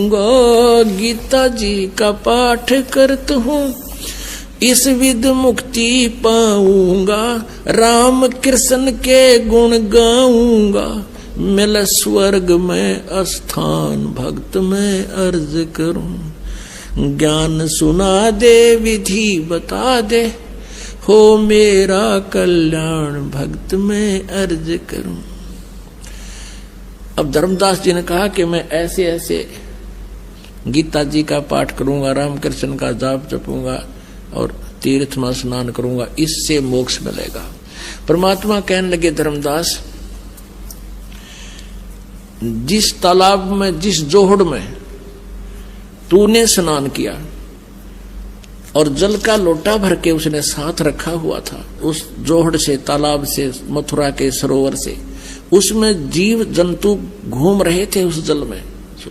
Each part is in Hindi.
पाऊंगा, गीता जी का पाठ करत हूँ इस विध मुक्ति पाऊंगा, राम कृष्ण के गुण गाऊंगा, मिल स्वर्ग में स्थान भक्त में अर्ज करूं, ज्ञान सुना दे विधि बता दे, हो मेरा कल्याण भक्त में अर्ज करूं। अब धर्मदास जी ने कहा कि मैं ऐसे ऐसे गीता जी का पाठ करूंगा, राम कृष्ण का जाप जपूंगा और तीर्थ में स्नान करूंगा, इससे मोक्ष मिलेगा। परमात्मा कहने लगे, धर्मदास जिस तालाब में, जिस जोहड़ में तूने स्नान किया और जल का लोटा भर के उसने साथ रखा हुआ था, उस जोहड़ से, तालाब से, मथुरा के सरोवर से, उसमें जीव जंतु घूम रहे थे उस जल में,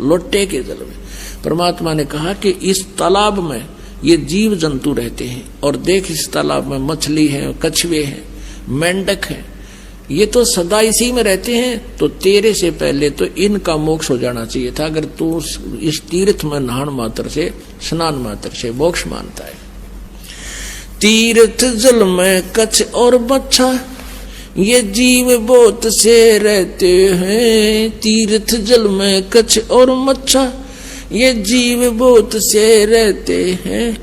लोटे के जल में। परमात्मा ने कहा कि इस तालाब में ये जीव जंतु रहते हैं, और देख इस तालाब में मछली है, कछुए हैं, मेंढक हैं, ये तो सदा इसी में रहते हैं, तो तेरे से पहले तो इनका मोक्ष हो जाना चाहिए था, अगर तू इस तीर्थ में नहान मात्र से, स्नान मात्र से मोक्ष मानता है। तीर्थ जल में कछ और बच्छा ये जीव बहुत से रहते हैं, तीर्थ जल में कछ और मच्छा ये जीव बहुत से रहते हैं,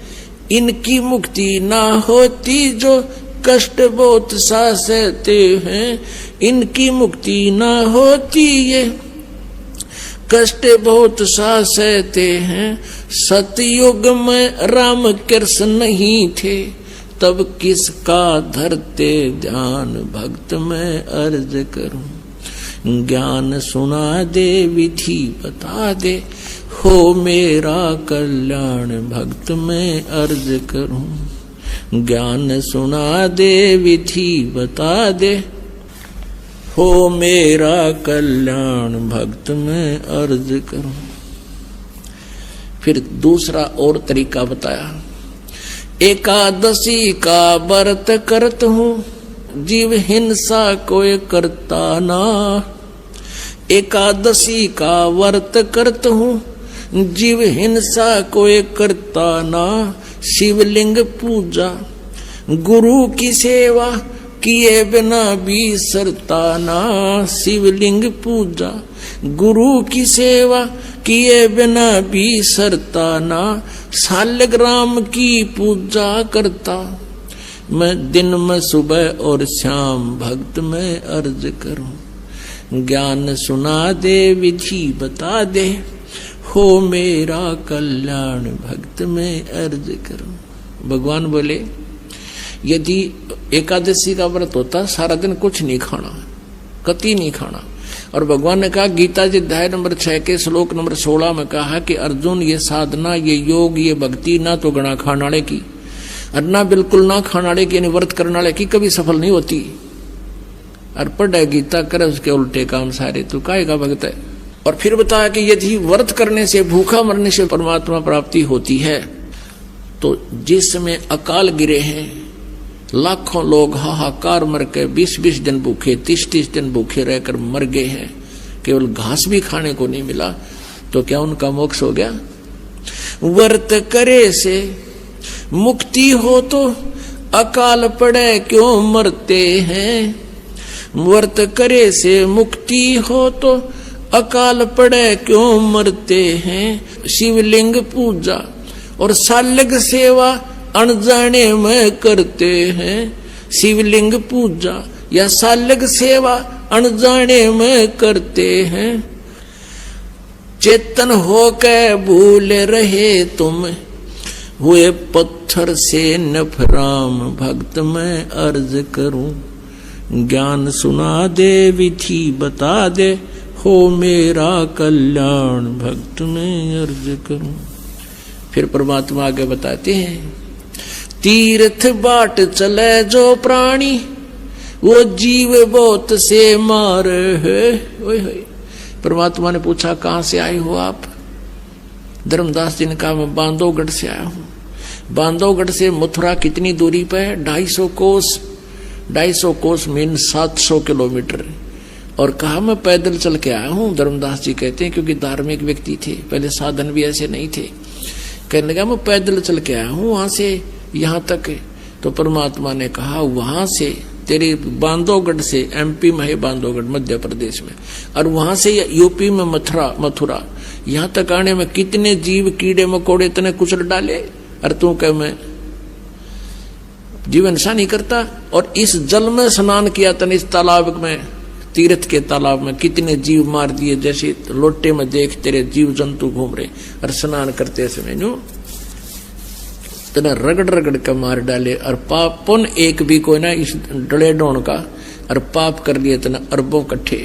इनकी मुक्ति ना होती जो कष्ट बहुत सा सहते हैं, इनकी मुक्ति ना होती ये कष्ट बहुत सा सहते हैं। सतयुग में राम कृष्ण नहीं थे, तब किसका धरते ध्यान भक्त में अर्ज करूं, ज्ञान सुना दे विधि बता दे, हो मेरा कल्याण भक्त में अर्ज करूं, ज्ञान सुना दे विधि बता दे, हो मेरा कल्याण भक्त में अर्ज करूं। फिर दूसरा और तरीका बताया, एकादशी का व्रत करत हूँ जीव हिंसा कोई करता ना, एकादशी का व्रत करत हूँ जीव हिंसा कोई करता ना, शिवलिंग पूजा गुरु की सेवा किए बिना भी सरता ना, शिवलिंग पूजा गुरु की सेवा किए बिना भी सरता ना, शालग्राम की पूजा करता मैं दिन में सुबह और शाम भक्त में अर्ज करूं, ज्ञान सुना दे विधि बता दे, हो मेरा कल्याण भक्त में अर्ज करूं। भगवान बोले, यदि एकादशी का व्रत होता सारा दिन कुछ नहीं खाना, कति नहीं खाना, और भगवान ने कहा गीता जी अध्याय नंबर 6 के श्लोक नंबर 16 में कहा कि अर्जुन ये साधना, ये योग, ये भक्ति ना तो गणा खानाड़े की और ना बिल्कुल ना खानाड़े की, यानी व्रत करनाड़े की कभी सफल नहीं होती। और पढ़े गीता करे उसके उल्टे काम सारे, तो काहे का भक्त है। और फिर बताया कि यदि व्रत करने से, भूखा मरने से परमात्मा प्राप्ति होती है, तो जिस समय अकाल गिरे हैं, लाखों लोग हाहाकार मर के 20-20 दिन भूखे, 30-30 दिन भूखे रहकर मर गए हैं, केवल घास भी खाने को नहीं मिला, तो क्या उनका मोक्ष हो गया? व्रत करे से मुक्ति हो तो अकाल पड़े क्यों मरते हैं, व्रत करे से मुक्ति हो तो अकाल पड़े क्यों मरते हैं। शिवलिंग पूजा और शालग सेवा अनजाने में करते हैं, शिवलिंग पूजा या शालग सेवा अनजाने में करते हैं। चेतन होकर भूल रहे तुम हुए पत्थर से नफराम भक्त में अर्ज करूं, ज्ञान सुना दे विधि बता दे, हो मेरा कल्याण भक्त में अर्ज करूं। फिर परमात्मा आगे बताते हैं, तीर्थ बाट चले जो प्राणी वो जीव बहुत से मार है। परमात्मा ने पूछा कहां से आए हो आप? धर्मदास जी ने कहा मैं बांधवगढ़ से आया हूं। बांधवगढ़ से मथुरा कितनी दूरी पे है? 250 कोस। 250 कोस मीन 700 किलोमीटर। और कहा मैं पैदल चल के आया हूं। धर्मदास जी कहते हैं, क्योंकि धार्मिक व्यक्ति थे, पहले साधन भी ऐसे नहीं थे। कहने लगा मैं पैदल चल के आया हूं वहां से यहां तक। तो परमात्मा ने कहा वहां से तेरे बांधवगढ़ से, एमपी में है बांधवगढ़ मध्य प्रदेश में, और वहां से यूपी में मथुरा, यहां तक आने में कितने जीव कीड़े मकोड़े तने कुचल डाले, और तू कह मैं जीवन सा नहीं करता। और इस जल में स्नान किया तने, इस तालाब में, तीर्थ के तालाब में कितने जीव मार दिए, जैसे लोटे में देख तेरे जीव जंतु घूम रहे, और स्नान करते समय नो तना रगड़ रगड़ के मार डाले। और पाप पुन एक भी कोई ना इस डले डोन का, और पाप कर लिए तना अरबों कट्ठे।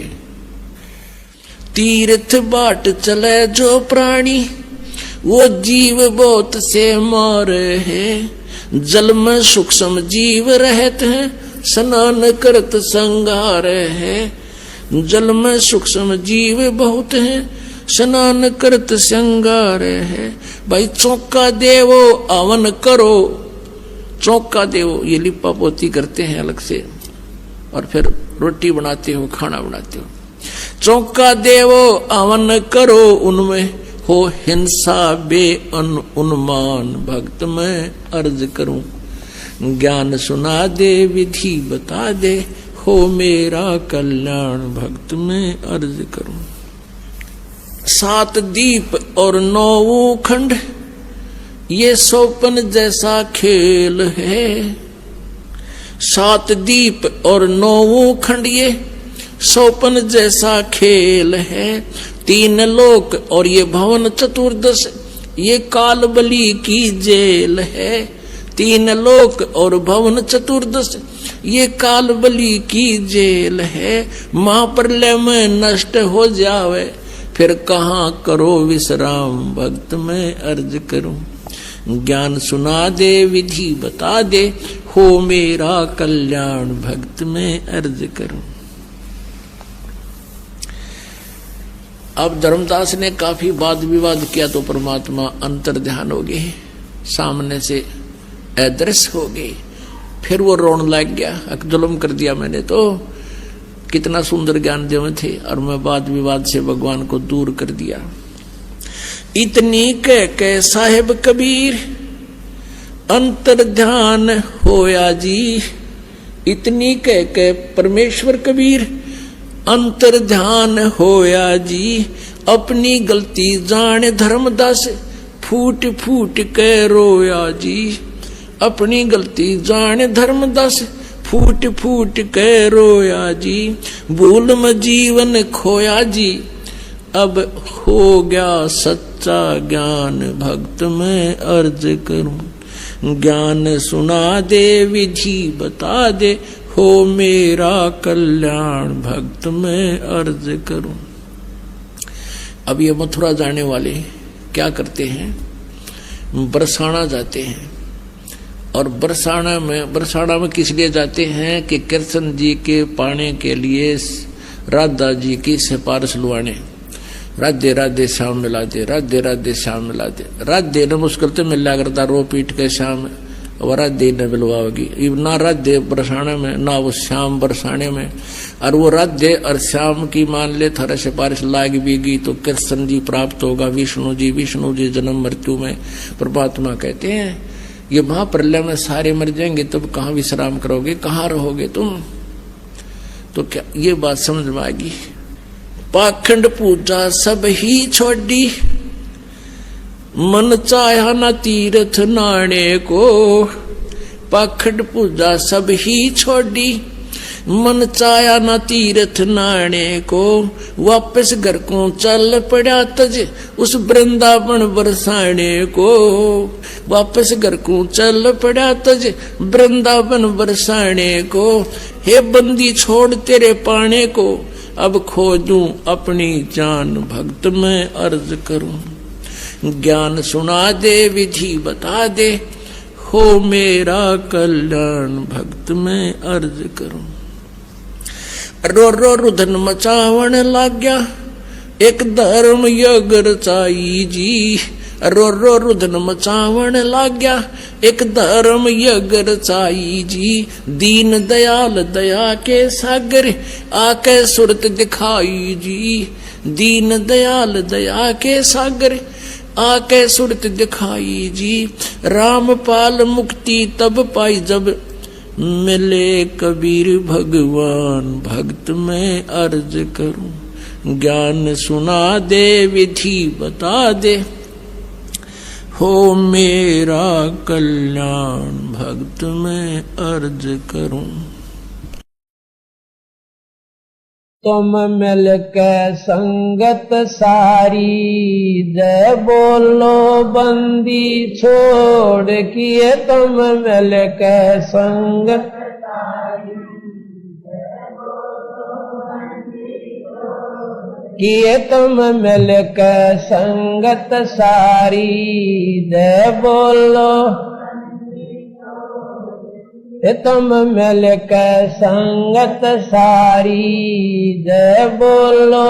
तीर्थ बाट चले जो प्राणी, वो जीव बहुत से मारे हैं। जल में सूक्ष्म जीव रहते हैं, स्नान करत संगार है। जल में सूक्ष्म जीव बहुत हैं, स्नान करत संगार है। भाई चौका देवो हवन करो, चौका देवो ये लिपा पोती करते हैं अलग से, और फिर रोटी बनाते हो, खाना बनाते हो। चौका देवो हवन करो, उनमें हो हिंसा बे उन्मान। भक्त मैं अर्ज करूं, ज्ञान सुना दे, विधि बता दे, हो मेरा कल्याण। भक्त मैं अर्ज करूं। 7 दीप और 9 खंड, ये सोपन जैसा खेल है। 7 दीप और 9 खंड, ये सोपन जैसा खेल है। 3 लोक और ये भवन चतुर्दश, ये काल बलि की जेल है। 3 लोक और भवन चतुर्दश, ये काल बलि की जेल है। महाप्रलय में नष्ट हो जावे, फिर कहाँ करो विश्राम। भक्त मैं अर्ज करूं, ज्ञान सुना दे, विधि बता दे, हो मेरा कल्याण। भक्त मैं अर्ज करूं। अब धर्मदास ने काफी वाद विवाद किया, तो परमात्मा अंतर ध्यान हो गए, सामने से अदृश्य हो गए। फिर वो रोने लग गया, जुल्म कर दिया मैंने तो, कितना सुंदर ज्ञान देव थे, और मैं वाद विवाद से भगवान को दूर कर दिया। इतनी कह साहेब कबीर अंतर ध्यान होया जी। इतनी कह परमेश्वर कबीर अंतर ध्यान होया जी। अपनी गलती जाने धर्मदास, फूट फूट के रोया जी। अपनी गलती जाने धर्मदास, फूट फूट के रोया जी। भूल में जीवन खोया जी, अब हो गया सच्चा ज्ञान। भक्त मैं अर्ज करूं, ज्ञान सुना दे, विधि बता दे, हो मेरा कल्याण। भक्त मैं अर्ज करूं। अब ये मथुरा जाने वाले क्या करते हैं, बरसाना जाते हैं। और बरसाना में किस लिए जाते हैं कि कृष्ण जी के पाने के लिए राधा जी की सिफारिश लुआने। राधे राधे श्याम मिला दे, राधे राधे श्याम मिला दे। राधे ने मुश्किल से मिला करता, रो पीट के श्याम, और राधे ने मिलवाओगी। ना राधे बरसाने में, ना वो श्याम बरसाने में। और वो राधे और श्याम की मान ले थारा सिफारिश लाग बीगी तो कृष्ण जी प्राप्त होगा। विष्णु जी जन्म मृत्यु में। परमात्मा कहते हैं ये महाप्रलय में सारे मर जाएंगे, तब कहाँ विश्राम करोगे, कहाँ रहोगे तुम। तो क्या ये बात समझ में आएगी। पाखंड पूजा सब ही छोड़ी, मन चाहा न तीर्थ नाने को। पाखंड पूजा सब ही छोड़ी, मन चाया न तीर्थ नाने को। वापस घर को चल पड़ा तज, उस वृंदावन बरसाने को। वापस घर को चल पड़ा तज, वृंदावन बरसाने को। हे बंदी छोड़ तेरे पाने को, अब खोजूं अपनी जान। भक्त मैं अर्ज करूं, ज्ञान सुना दे, विधि बता दे, हो मेरा कल्याण। भक्त मैं अर्ज करूं। रो रो रुधन मचावण लाग गया, एक धर्म यज्ञ रचाई जी, रो रो रुदन मचावण लाग गया। एक धर्म यज्ञ रचाई जी, दीन दयाल दया के सागर आके सुरत दिखाई जी। दीन दयाल दया के सागर आके सुरत दिखाई जी। रामपाल मुक्ति तब पाई जब मिले कबीर भगवान। भक्त में अर्ज करूं ज्ञान सुना दे, विधि बता दे, हो मेरा कल्याण। भक्त में अर्ज करूं। तुम मिल के संगत सारी, जय बोलो बंदी छोड़ किए। तुम मिल के संगत किए, तुम मिल के संगत सारी, जय बोलो। तुम मिल के संगत सारी, जय बोलो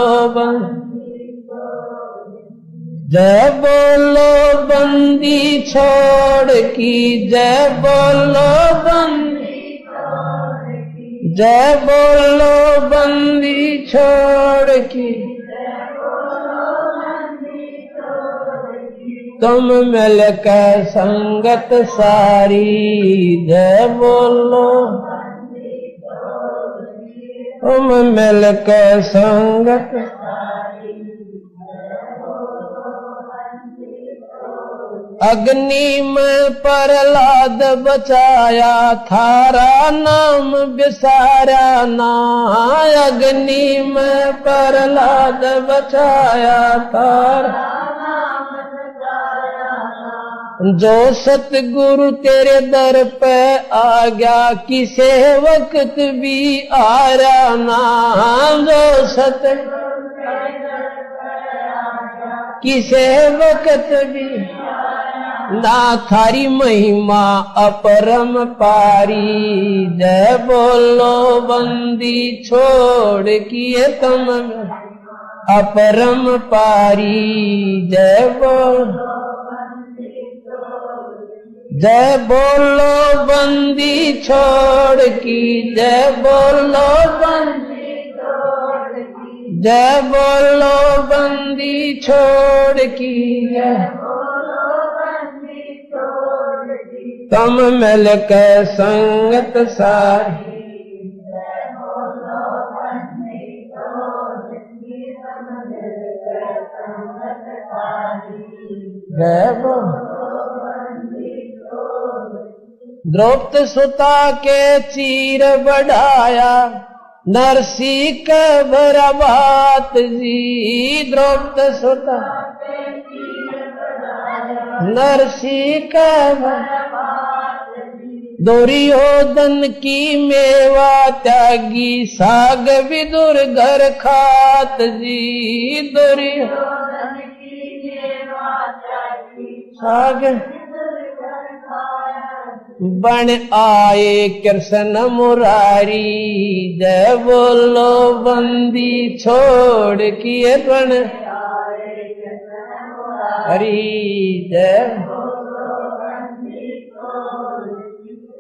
जय बोलो बंदी छोड़ की। जय बोलो बंदी, जय बोलो बंदी छोड़ की। तुम मिल के संगत सारी, जय बोलो। तुम मिल के संगत अग्नि में प्रहलाद बचाया, थारा नाम बिसारा ना। अग्नि में प्रहलाद बचाया, थारा जो सतगुरु तेरे दर पे आ गया, किसे वक्त भी आरा ना। जो सतगुरु किसे वक्त भी ना, थारी महिमा अपरम पारी। जय बोलो बंदी छोड़ किए, तुम अपरम पारी। जय बोलो, जय बोलो बंदी छोड़ की। जय बोलो बंदी छोड़ की। जय बोलो बंदी छोड़ की। तुम मिल के संगत सारी, जय बोलो। द्रौपदी सुता के चीर बढ़ाया, नरसी के भरा बात जी। द्रौपदी सुता नरसी के भरा, दुर्योधन की मेवा त्यागी, साग विदुर घर खात जी। दुर्योधन की मेवा त्यागी, साग बन आए कृष्ण मुरारी। जय बोलो बंदी छोड़ किए, बन हरी। जय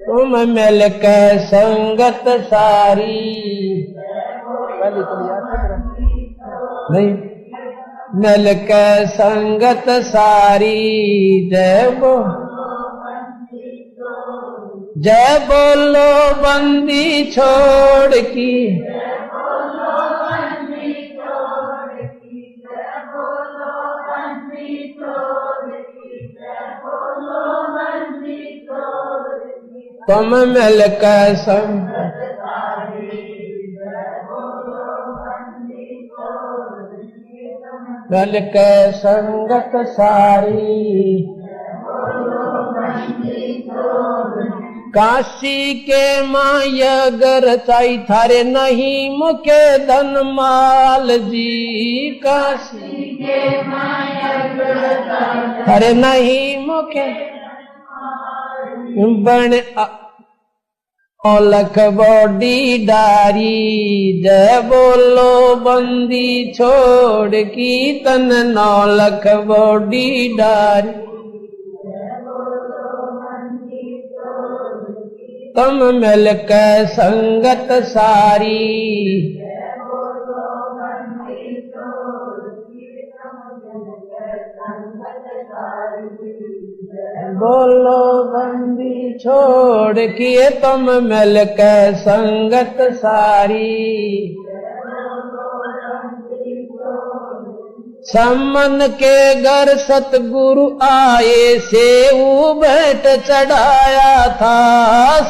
तुम मिल के संगत सारी, नहीं मिल के संगत सारी। जय बोलो, जय बोलो बंदी छोड़ की। तुम मिल के संगत मिल के संगत सारी। काशी के माया गर चाई, थारे नहीं मुके धन माल जी। काशी के माया गर थारे नहीं मुके बन लख बॉडी डारी जय बोलो बंदी छोड़ कीर्तन 9 लख बॉडी डारी तुम मिल के संगत सारी बोलो बंदी छोड़ किए तुम मिल के संगत सारी सम्मन के घर सतगुरु आए सेऊ बैठ चढ़ाया था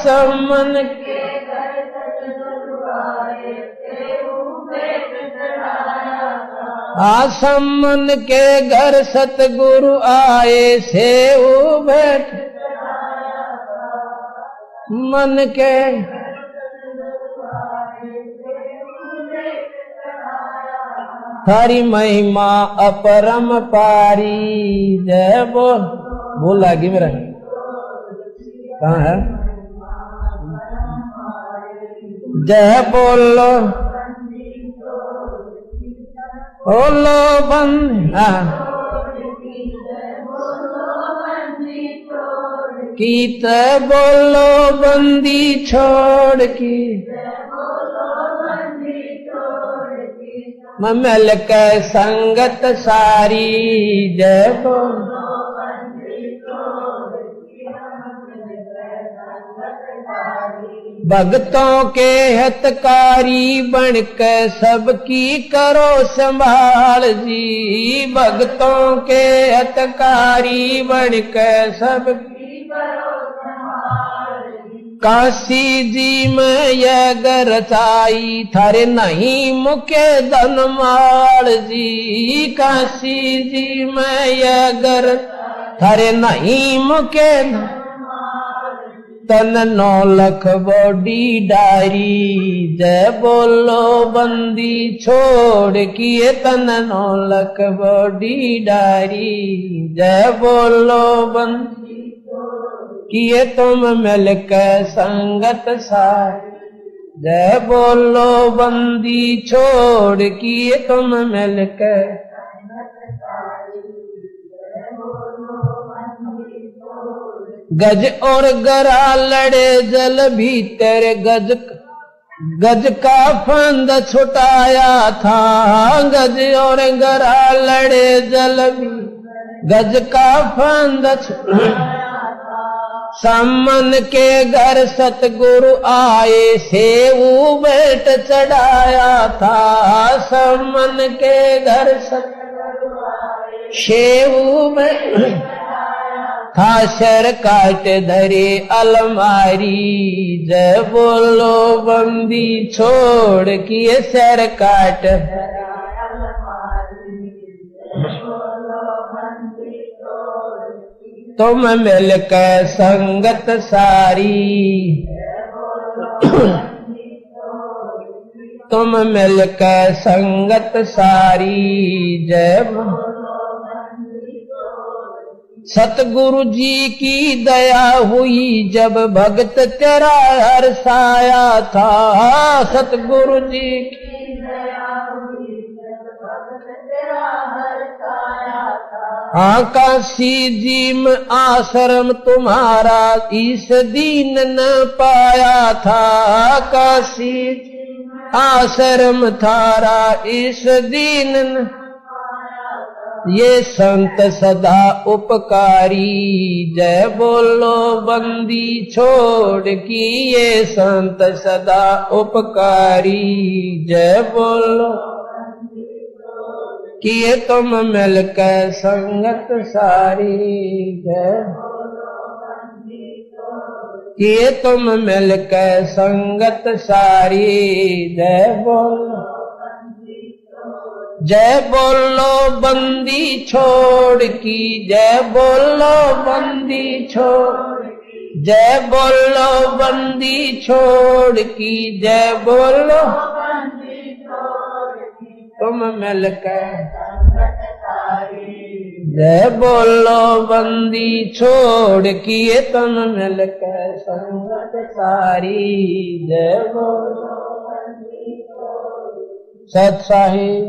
सम्मन के घर सतगुरु आए सेऊ बैठ चढ़ाया था सम्मन के घर सतगुरु आए सेऊ बैठ चढ़ाया था मन के थारी महिमा अपरम पारी जय बोल आगे मेरा कहाँ है जय बोलो बोलो बंद कीत बोलो बंदी छोड़ की मिल के संगत सारी जय बोलो भक्तों के हितकारी बन के सबकी करो संभाल जी भक्तों के हितकारी बन के सबकी करो काशी जी में यह गरचाई थारे नहीं मुके धनमाल जी काशी जी में यह गर थारे नहीं मुके तन 9 लख बॉडी डारी जय बोलो बंदी छोड़ किए तन 9 लख बॉडी डारी जय बोलो बंदी किए तुम मिल के संगत सारी जय बोलो बंदी छोड़ किए तुम मिल के गज और गरा लड़े जल भीतर गज का फंद छुटाया था गज और गरा लड़े जल भी गज का फंद सम्मन के घर सतगुरु आए सेऊ बैठ चढ़ाया था सम्मन के घर सतगुरु आए सेऊ बैठ था सर काट धरे अलमारी जय बोलो बंदी छोड़ किए सर काट तुम मिल के संगत सारी तुम मिल के संगत सारी जय सतगुरु जी की दया हुई जब भक्त तेरा हर्षाया था सतगुरु जी की दया हुई जब भक्त तेरा हर्षाया था काशी जी में आश्रम तुम्हारा इस दीन न पाया था काशी आश्रम थारा इस दीन न ये संत सदा उपकारी जय बोलो बंदी छोड़ की ये संत सदा उपकारी जय बोलो किए तुम मिल के संगत सारी जय किए तुम मिल के संगत सारी जय बोलो जय बोलो बंदी छोड़ की जय बोलो बंदी छोड़ जय बोलो बंदी छोड़ की जय बोलो तुम मिल के जय बोलो बंदी छोड़ किए तन मिल के संगत सारी। जय बोलो बंदी छोड़। सत साहिब।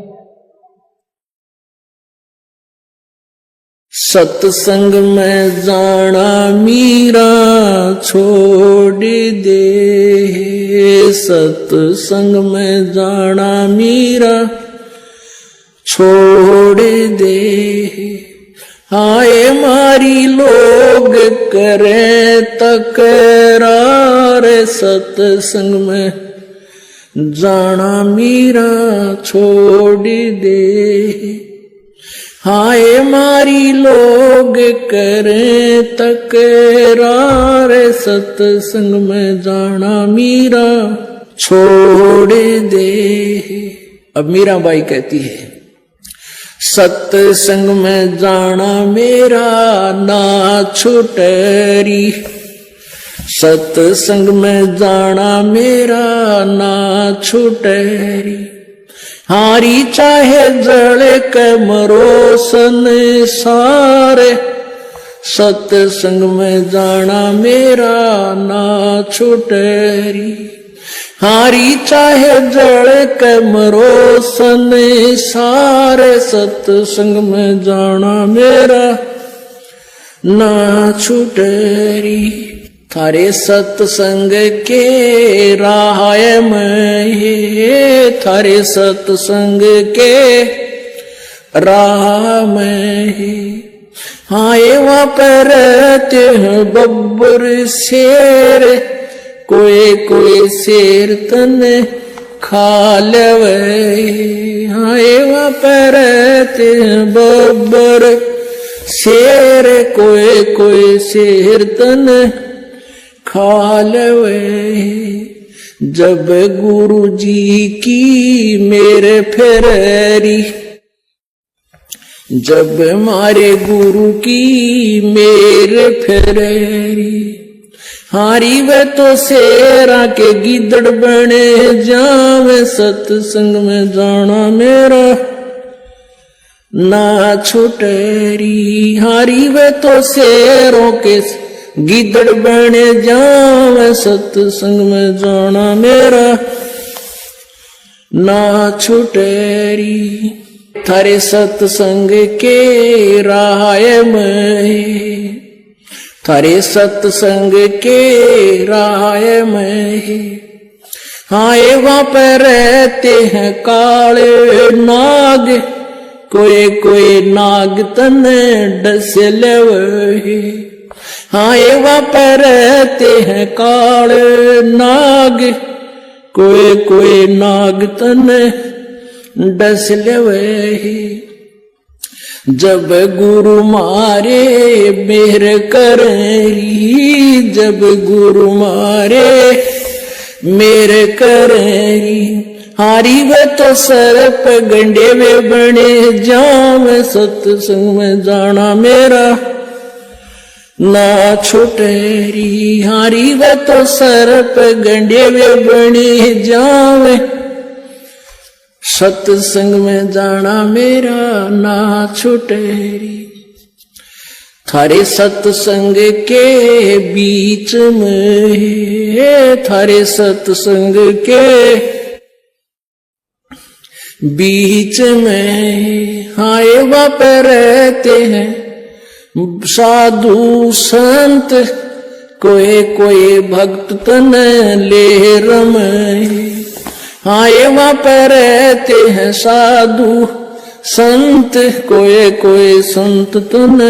सत्संग में जाना मीरा छोड़ दे, सत्संग में जाना मीरा छोड़ दे। आए मारी लोग करे तकरार, सत्संग में जाना मीरा छोड़ दे। हाय मारी लोग करे तकरार, सत्संग में जाना मीरा छोड़ दे। अब मीराबाई कहती है, सत्संग में जाना मेरा ना छुटरी, सत्संग में जाना मेरा ना छुटरी। हारी चाहे जल के मरो संसारे, सत्संग में जाना मेरा ना छुटरी। हारी चाहे जल के मरो संसारे, सत्संग में जाना मेरा ना छुटरी। थारे सत्संग के राह में, थारे सत्संग के राह में। हाय वहाँ पर रहते हैं बब्बर शेर, कोई कोई शेर तने खा लेवे। हाय वहाँ पर रहते हैं बब्बर शेर, कोई कोई शेर तने खा लेवे। जब गुरु जी की मेरे फेरी, जब मारे गुरु की मेरे फेरी। हारी वे तो शेरा के गिदड़ बने जावे, सत्संग में जाना मेरा ना छुटरी। हारी वे तो शेरों के गिदड़ बने जावे, सत्संग में जाना मेरा ना छुटरी। थारे सत्संग के राह में, थारे सत्संग के राह में। हाय वहाँ पर रहते हैं काले नाग, कोई कोई नाग तने डस लेवे। हाय वहाँ पर रहते हैं काले नाग, कोई कोई नाग तने डस लेवे। जब गुरु मारे मेर करेरी, जब गुरु मारे मेर करेरी। हारी वे तो सर्प गंडे में बने जाम, सत्संग में जाना मेरा ना छुटरी। हारी वे तो सर्प गंडे में बने जावे, सत्संग में जाना मेरा ना छुटरी। थारे सत्संग के बीच में, थारे सत्संग के बीच में। हाय वहाँ पर रहते हैं साधु संत, कोई कोई भक्त तन ले रमे। हाय वहाँ पर रहते हैं साधु संत, कोई कोई संत तन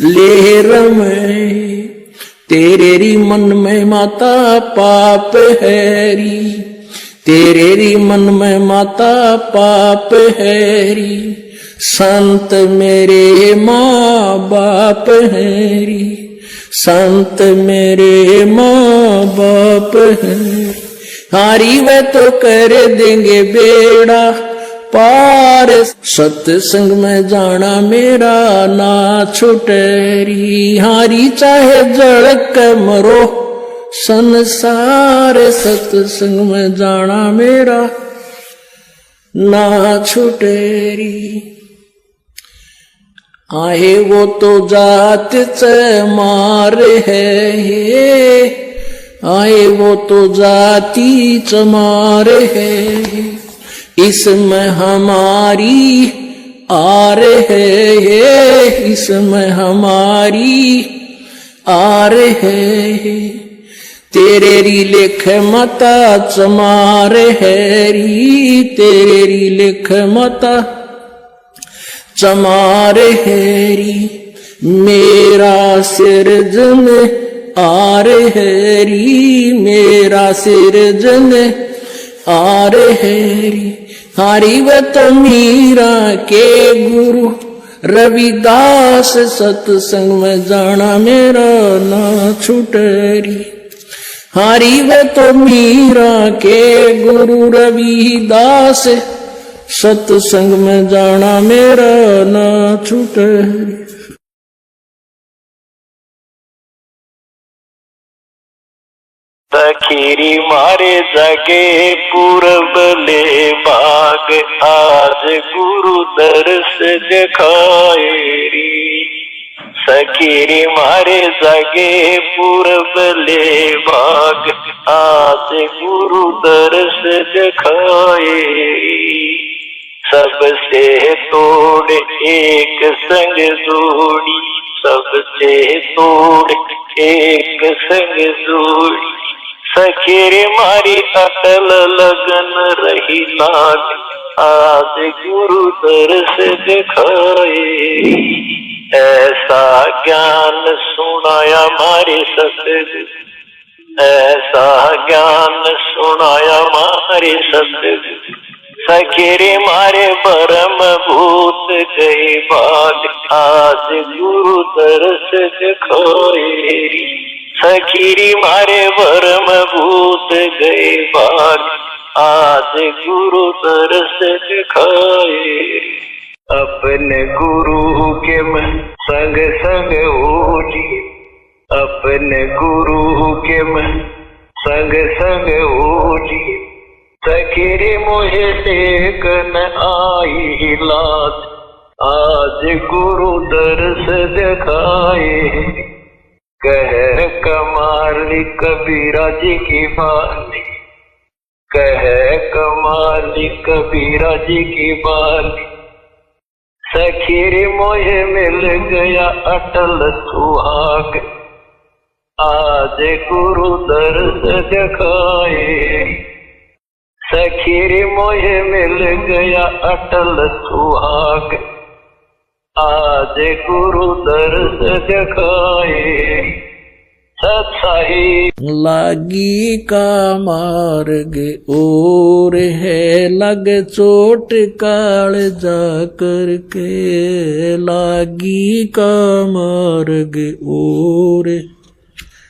ले रमे। तेरे री मन में माता पाप हैरी, तेरे री मन में माता पाप हैरी। संत मेरे माँ बाप हैरी, संत मेरे माँ बाप हैं। हारी वे तो कर देंगे बेड़ा पार, सत्संग में जाना मेरा ना छुटरी। हारी चाहे जड़ के मरो संसार, सत्संग में जाना मेरा ना छुटरी। आहे वो तो जात चमार है, आए वो तो जाति चमार है, इसमें हमारी आर है, इसमें हमारी आर है। तेरे री लेख मता चमार है री, तेरे री लेख मता चमार है री। मेरा सिरजन आर है री, मेरा सिरजन आर है री। हारी व तो मीरा के गुरु रविदास, सत्संग में जाना मेरा ना छूटरी। हारी व तो मीरा के गुरु रविदास, सत्संग में जाना मेरा ना छूटरी। सखीरी मारे जगे पूरब ले बाग, आज गुरु दर्श दिखाए री। सखीरी मारे जगे पूरब ले बाग, आज गुरु दर्श दिखाए री। सबसे तोड़ एक संग जोड़ी, सबसे तोड़ एक संग जोड़ी। सखीरे मारी अटल लगन रही लाग, आज गुरु दर्श दिखाए। ऐसा ज्ञान सुनाया मारे सतगुरु, ऐसा ज्ञान सुनाया मारे सतगुरु। सखीरे मारे परम भूत गए बाग, आज गुरु दर्श दिखाए। सखीरी मारे परम भूत गए बाग, आज गुरु दर्श दिखाए। अपने गुरु के मन संग संग ओढ़ी, अपने गुरु के मन संग संग ओढ़ी। सखीरी मुझे टेक न आई लाज, आज गुरु दर्श दिखाए। कह कमाली कबीरा जी की बानी, कह कमाली कबीरा जी की बानी। सखीरी मुझे मिल गया अटल सुहाग, आज गुरु दर्श दिखाए। सखीरी मुझे मिल गया अटल सुहाग, आज गुरु दर्श दिखाए। सत्साही लागी का मार्ग और है, लग चोट काल जा करके। लागी का मार्ग और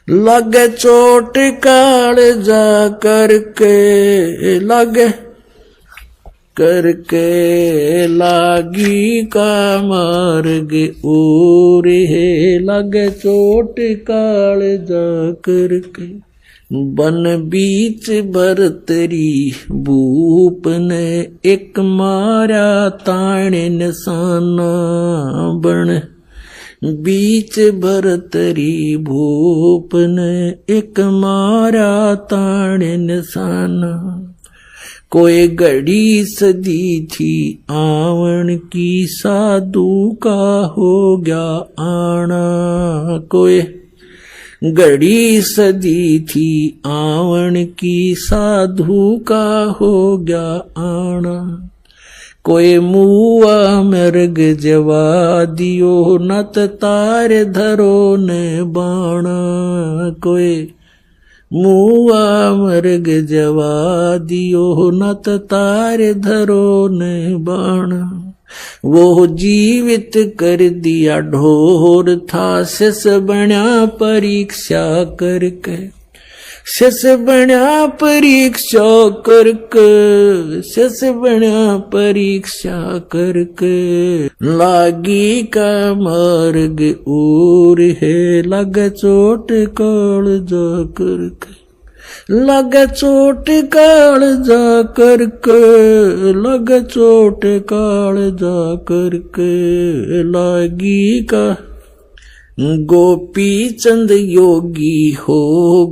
लग चोट काल जा करके, लग करके। लागी का मार्ग और है, लग चोट काल जा करके। बन बीच भरतरी भूप ने एक मारा ताणे निशाना। बन बीच भरतरी भूप ने एक मारा ताणे निशाना। कोई घड़ी सदी थी आवन की, साधु का हो गया आना। कोई घड़ी सदी थी आवन की, साधु का हो गया आना। कोई मुआ मृग जवा दियो, नत तार धरो ने बाणा। कोई मुआ मृग जवा दियो, नत तार धरो ने बाणा। वो जीवित कर दिया ढोर था, शिष बना परीक्षा करके। शिष बना परीक्षा करके, शिष बना परीक्षा करके। लागी का मार्ग और है, लग चोट काल जा करके। लगे चोट काल जा करके, लगे चोट काल जा करके लागी का। गोपी चंद योगी हो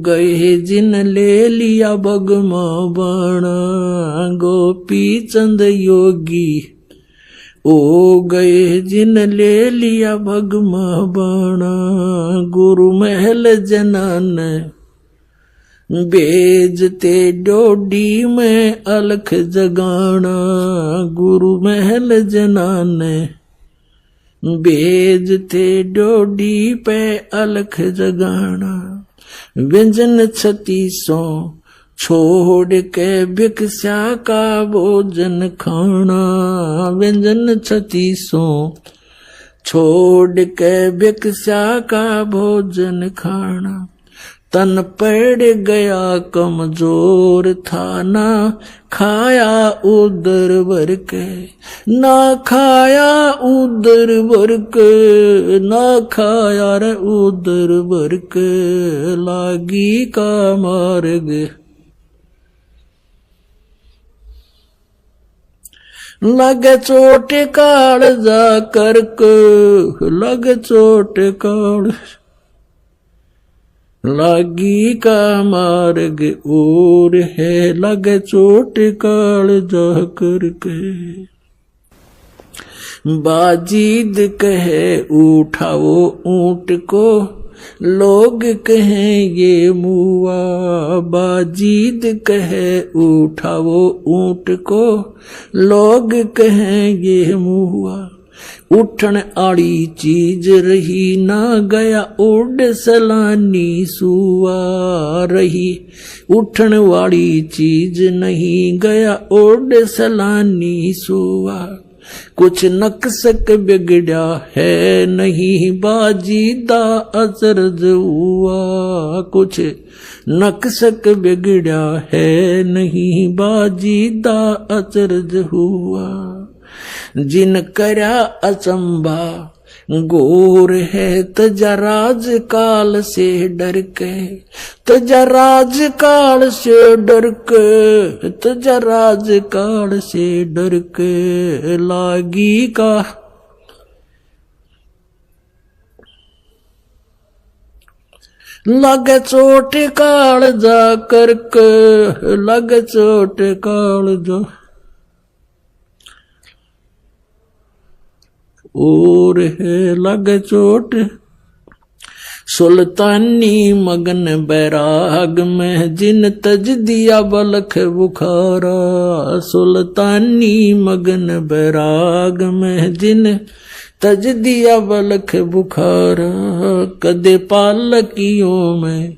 गए जिन ले लिया भगमा बाणा, गोपी चंद योगी हो गए जिन ले लिया भगमा बाणा। गुरु महल जनान बेजते डोडी में अलख जगाना, गुरु महल जनान बेजते डोडी पे अलख जगाना। व्यंजन 36 छोड़ के भिक्षा का भोजन खाना, व्यंजन 36 छोड़ के भिक्षा का भोजन खाना। तन पड़ गया कमजोर था, ना खाया उदर भर के, ना खाया उदर भर के, ना खाया रे उदर भर के लागी का मार्ग। लगे चोट काल जा करके, लगे चोट काल लागी का मार्ग और है, लगे चोट काल जा करके। बाजीद कहे उठाओ ऊंट को, लोग कहें ये मुआ, बाजीद कहे उठाओ ऊंट को, लोग कहें ये मुआ। उठन आड़ी चीज रही ना गया उड़ सलानी सुआ रही, उठन वाली चीज नहीं गया उड़ सलानी सुआ। कुछ नक्सक बिगड़ा है नहीं बाजीदा अचरज हुआ, कुछ नक्सक बिगड़ा है नहीं बाजीदा अचरज हुआ। जिन करया अचंबा गोर है तजराज काल से डर के, तजराज काल से डर के, तजराज काल से डर के लागी का। लगे चोट काल जा करके, लगे चोट काल जा और है लगे चोट। सुल्तानी मगन बैराग में जिन तज दिया बलख बुखारा, सुल्तानी मगन बैराग में जिन तज दिया बलख बुखारा। कदे पालकियों में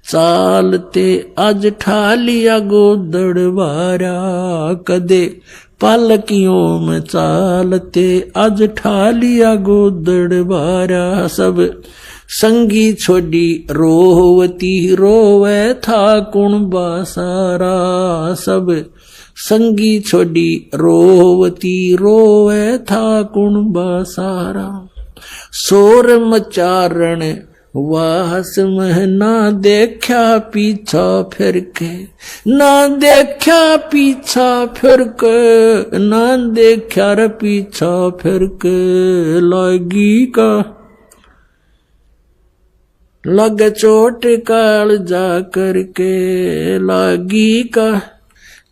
चालते आज ठा लिया गोदड़ बारा, कदे पालकियों में चालते आज ठा लिया गोदड़ बारा। सब संगी छोड़ी रोवती रोवे था कुणबा सारा, सब संगी छोड़ी रोवती रोवे था कुणबा सारा। शोर मचारण वाहस में ना देखा पीछा फिर के, ना देखा पीछा फिर के, ना देखा रे पीछा फिर के लागी का। लग चोट काल जा करके लागी का।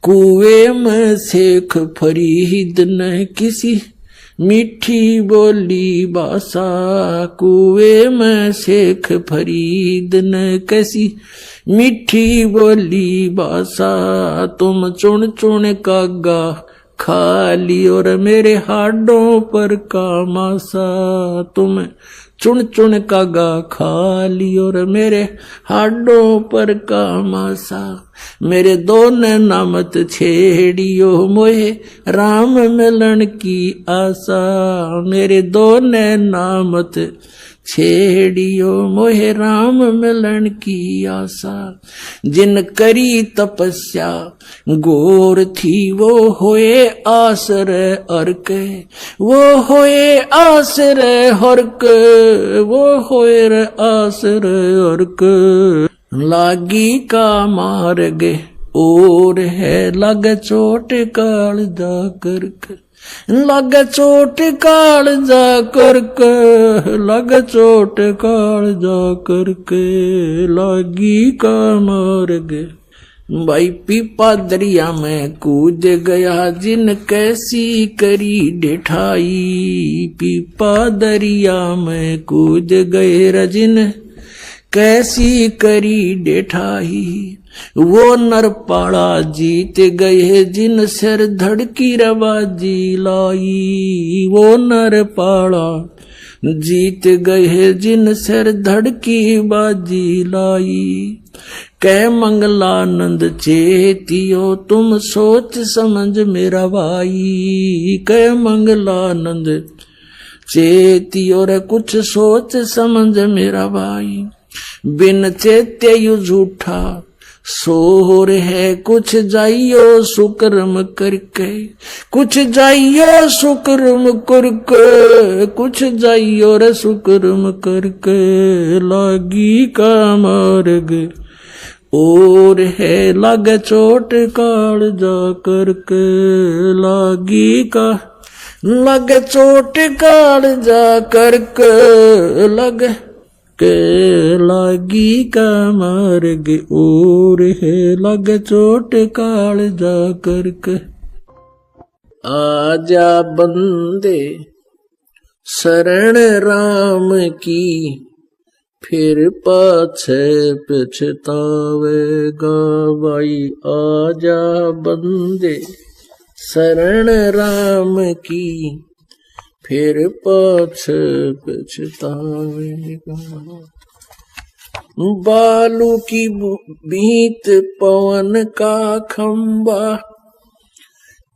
कुएं में शेख फरीद ने किसी मीठी बोली बासा, कुएं में शेख फरीद ने कैसी मीठी बोली बासा। तुम चुन चुन कागा खा ली और मेरे हाडों पर का मासा, तुम चुन चुन कागा खा ली और मेरे हाडों पर का मासा। मेरे दो नामत छेड़ियो मोहे राम मिलन की आशा, मेरे दो नामत छेड़ियो मोहे राम मिलन की आशा। जिन करी तपस्या गोर थी वो होए आसरे अर्के, वो होए आसरे हरके, वो होए रे आसरे अर्के। लागी का मार्ग और है लग चोट काल जा करके, लग चोट काल जा करके, लग चोट काल जा करके, लागी का मार्ग। भाई पीपा दरिया में कूद गया जिन कैसी करी ढिठाई, पीपा दरिया में कूद गए रजिन कैसी करी ढिठाई, वो नरपाड़ा जीत गए जिन सिर धड़की रवाजी लाई, वो नरपाड़ा जीत गए जिन सिर धड़की बाजी लाई। कह मंगलानंद चेतियो तुम सोच समझ मेरा भाई, कह मंगलानंद चेतियो रे कुछ सोच समझ मेरा भाई, बिन चेत्य यू झूठा सोर है कुछ जाइयो सुकर्म करके, कुछ जाइयो सुकर्म करके, कुछ जाइयो रे सुकर्म करके, लागी का मार्ग और है लग चोट काल जा करके, लागी का लग चोट काल जा करके, लग के लागी का मार्ग और है लग चोट काल जा करके। आजा बंदे शरण राम की फिर पाछे पछतावेगा भाई, आजा बंदे शरण राम की फिर पाछे पछतावेगा। बालू की बीत पवन का खंबा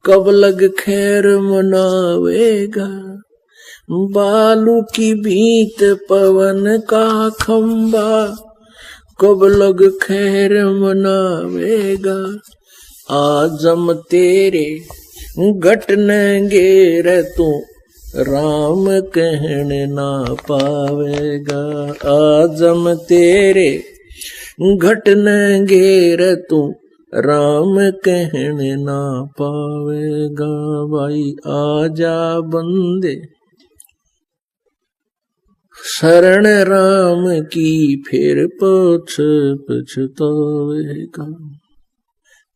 कब लग खैर मनावेगा, बालू की बीत पवन का खंबा कब लग खैर मनावेगा। आजम तेरे घटनेंगे रे तू राम कहने ना पावेगा, आजम तेरे घटनेंगे रे तू राम कहने ना पावेगा। भाई आजा बंदे शरण राम की फिर पछतावेगा।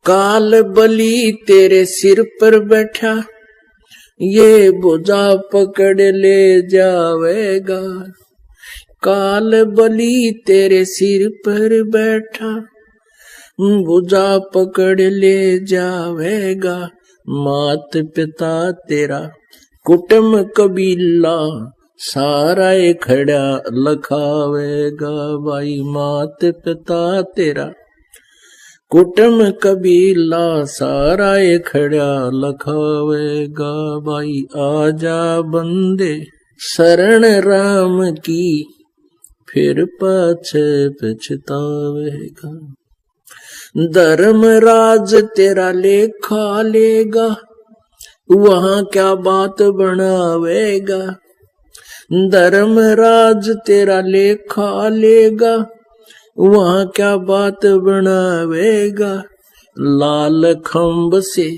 काल बलि तेरे सिर पर बैठा ये बोझा पकड़ ले जावेगा, काल बलि तेरे सिर पर बैठा बोझा पकड़ ले जावेगा। मात पिता तेरा कुटुंब कबीला सारा खड़ा लखावेगा। भाई मात पिता तेरा कुटुंब कबीला सारा खड़ा लखावेगा। भाई आजा बंदे शरण राम की फिर पाछे पछतावेगा। धर्मराज तेरा लेखा लेगा वहां क्या बात बनावेगा। धर्मराज तेरा लेखा लेगा वहां क्या बात बनावेगा। लाल खंभ से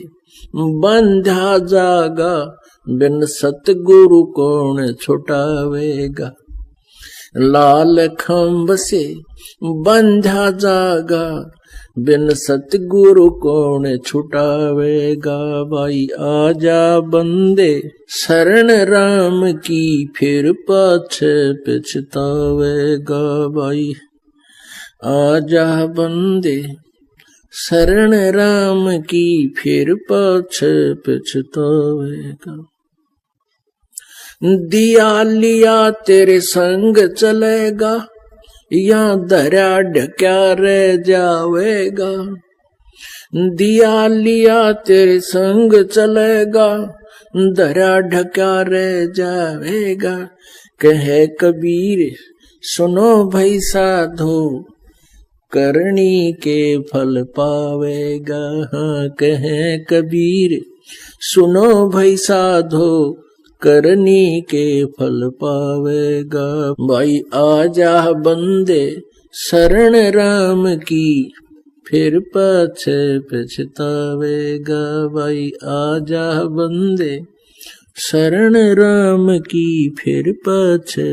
बंधा जागा बिन सतगुरु कौन छुटावेगा। लाल खंभ से बंधा जागा बिन सतगुरु कौन छुटावेगा। भाई आजा बंदे शरण राम की फिर पाछे पछतावेगा। भाई आजा बंदे शरण राम की फिर पाछे पछतावेगा। दिया लिया तेरे संग चलेगा या धरा ढक्या रह जावेगा। दिया लिया तेरे संग चलेगा धरा ढक्या रह जावेगा। कहे कबीर सुनो भाई साधो करनी के फल पावेगा। हाँ कहे कबीर सुनो भाई साधो करनी के फल पावेगा। भाई आजा बंदे शरण राम की फिर पाछे पछतावेगा भाई आजा बंदे शरण राम की फिर पाछे